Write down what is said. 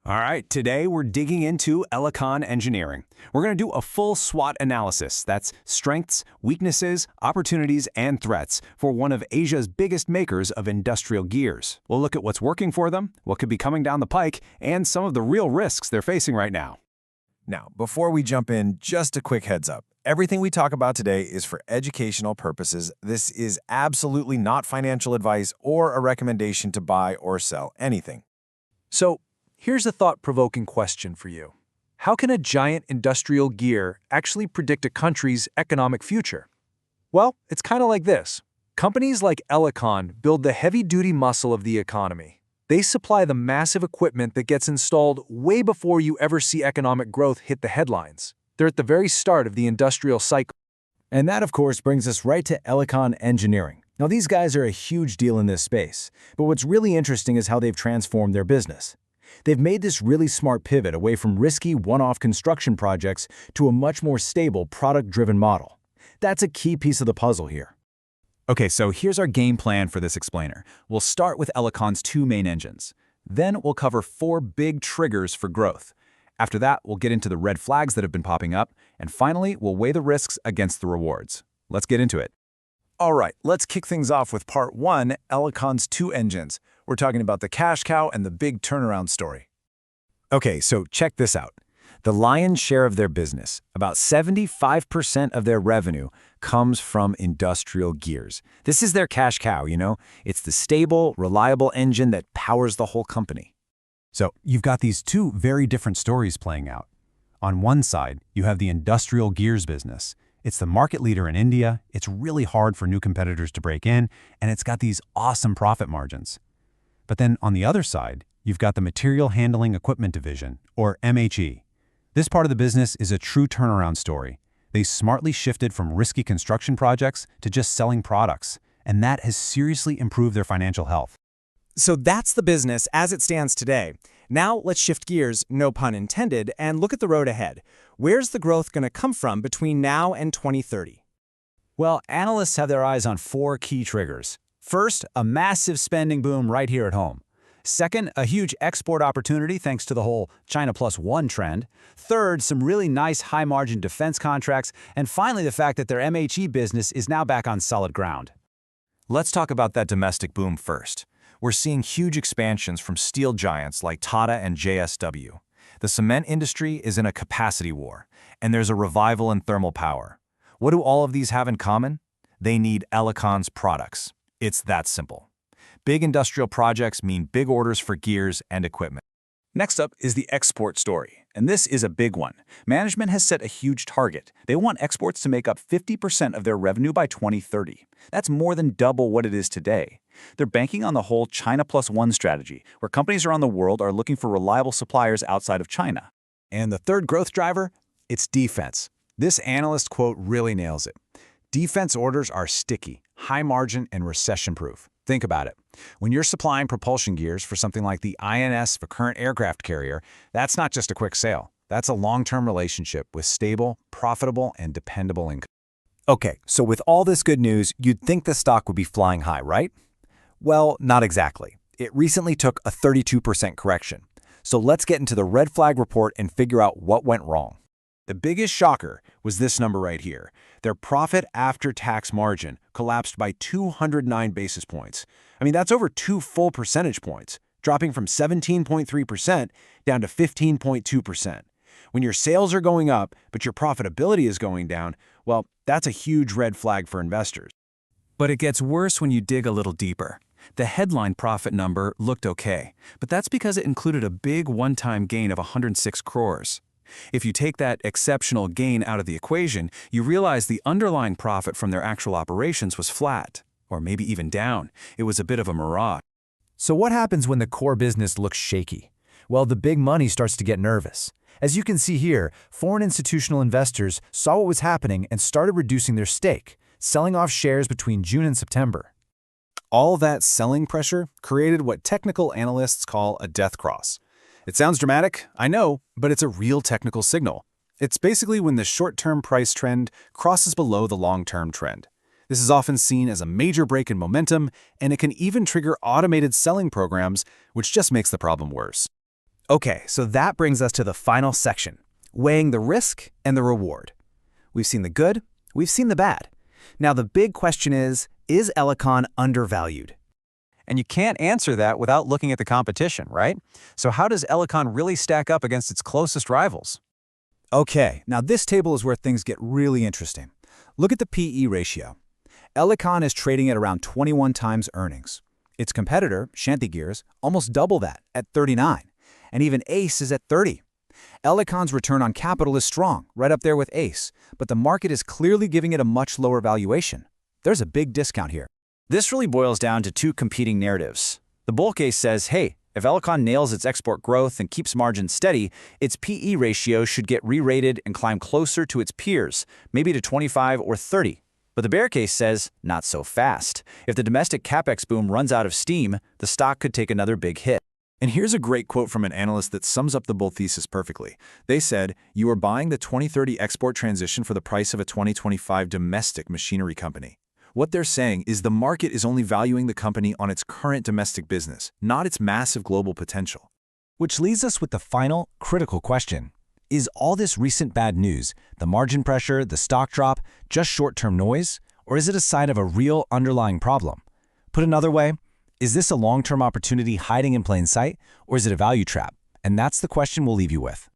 All right, today we're digging into Elecon Engineering. We're going to do a full SWOT analysis. That's strengths, weaknesses, opportunities, and threats for one of Asia's biggest makers of industrial gears. We'll look at what's working for them, what could be coming down the pike, and some of the real risks they're facing right now. Now, before we jump in, just a quick heads up. Everything we talk about today is for educational purposes. This is absolutely not financial advice or a recommendation to buy or sell anything. So, here's a thought-provoking question for you. How can a giant industrial gear actually predict a country's economic future? Well, it's kind of like this. Companies like Elecon build the heavy-duty muscle of the economy. They supply the massive equipment that gets installed way before you ever see economic growth hit the headlines. They're at the very start of the industrial cycle. And that, of course, brings us right to Elecon Engineering. Now, these guys are a huge deal in this space, but what's really interesting is how they've transformed their business. They've made this really smart pivot away from risky one-off construction projects to a much more stable product-driven model. That's a key piece of the puzzle here. Okay, so here's our game plan for this explainer. We'll start with Elecon's two main engines. Then we'll cover 4 big triggers for growth. After that, we'll get into the red flags that have been popping up. And finally, we'll weigh the risks against the rewards. Let's get into it. All right, let's kick things off with part 1, Elecon's 2 engines. We're talking about the cash cow and the big turnaround story. Okay, so check this out. The lion's share of their business, about 75% of their revenue, comes from industrial gears. This is their cash cow, you know? It's the stable, reliable engine that powers the whole company. So you've got these two very different stories playing out. On one side, you have the industrial gears business. It's the market leader in India, it's really hard for new competitors to break in, and it's got these awesome profit margins. But then on the other side, you've got the Material Handling Equipment Division, or MHE. This part of the business is a true turnaround story. They smartly shifted from risky construction projects to just selling products, and that has seriously improved their financial health. So that's the business as it stands today. Now let's shift gears, no pun intended, and look at the road ahead. Where's the growth going to come from between now and 2030? Well, analysts have their eyes on 4 key triggers. First, a massive spending boom right here at home. Second, a huge export opportunity thanks to the whole China Plus One trend. Third, some really nice high-margin defense contracts. And finally, the fact that their MHE business is now back on solid ground. Let's talk about that domestic boom first. We're seeing huge expansions from steel giants like Tata and JSW. The cement industry is in a capacity war, and there's a revival in thermal power. What do all of these have in common? They need Elecon's products. It's that simple. Big industrial projects mean big orders for gears and equipment. Next up is the export story, and this is a big one. Management has set a huge target. They want exports to make up 50% of their revenue by 2030. That's more than double what it is today. They're banking on the whole China Plus One strategy, where companies around the world are looking for reliable suppliers outside of China. And the third growth driver? It's defense. This analyst quote really nails it. Defense orders are sticky, high margin, and recession-proof. Think about it. When you're supplying propulsion gears for something like the INS of a current aircraft carrier, that's not just a quick sale. That's a long-term relationship with stable, profitable, and dependable income. Okay, so with all this good news, you'd think the stock would be flying high, right? Well, not exactly. It recently took a 32% correction. So let's get into the red flag report and figure out what went wrong. The biggest shocker was this number right here. Their profit after tax margin collapsed by 209 basis points. I mean, that's over 2 full percentage points, dropping from 17.3% down to 15.2%. When your sales are going up, but your profitability is going down, well, that's a huge red flag for investors. But it gets worse when you dig a little deeper. The headline profit number looked okay, but that's because it included a big one-time gain of 106 crores. If you take that exceptional gain out of the equation, you realize the underlying profit from their actual operations was flat, or maybe even down. It was a bit of a mirage. So what happens when the core business looks shaky? Well, the big money starts to get nervous. As you can see here, foreign institutional investors saw what was happening and started reducing their stake, selling off shares between June and September. All that selling pressure created what technical analysts call a death cross. It sounds dramatic, I know, but it's a real technical signal. It's basically when the short-term price trend crosses below the long-term trend. This is often seen as a major break in momentum, and it can even trigger automated selling programs, which just makes the problem worse. Okay, so that brings us to the final section, weighing the risk and the reward. We've seen the good, we've seen the bad. Now the big question is Elecon undervalued? And you can't answer that without looking at the competition, right? So how does Elecon really stack up against its closest rivals? Okay, now this table is where things get really interesting. Look at the PE ratio. Elecon is trading at around 21 times earnings. Its competitor, Shanty Gears, almost double that at 39. And even Ace is at 30. Elecon's return on capital is strong, right up there with Ace, but the market is clearly giving it a much lower valuation. There's a big discount here. This really boils down to two competing narratives. The bull case says, hey, if Elecon nails its export growth and keeps margins steady, its PE ratio should get re-rated and climb closer to its peers, maybe to 25 or 30. But the bear case says, not so fast. If the domestic capex boom runs out of steam, the stock could take another big hit. And here's a great quote from an analyst that sums up the bull thesis perfectly. They said, "You are buying the 2030 export transition for the price of a 2025 domestic machinery company." What they're saying is the market is only valuing the company on its current domestic business, not its massive global potential. Which leaves us with the final, critical question. Is all this recent bad news, the margin pressure, the stock drop, just short-term noise? Or is it a sign of a real underlying problem? Put another way, is this a long-term opportunity hiding in plain sight, or is it a value trap? And that's the question we'll leave you with.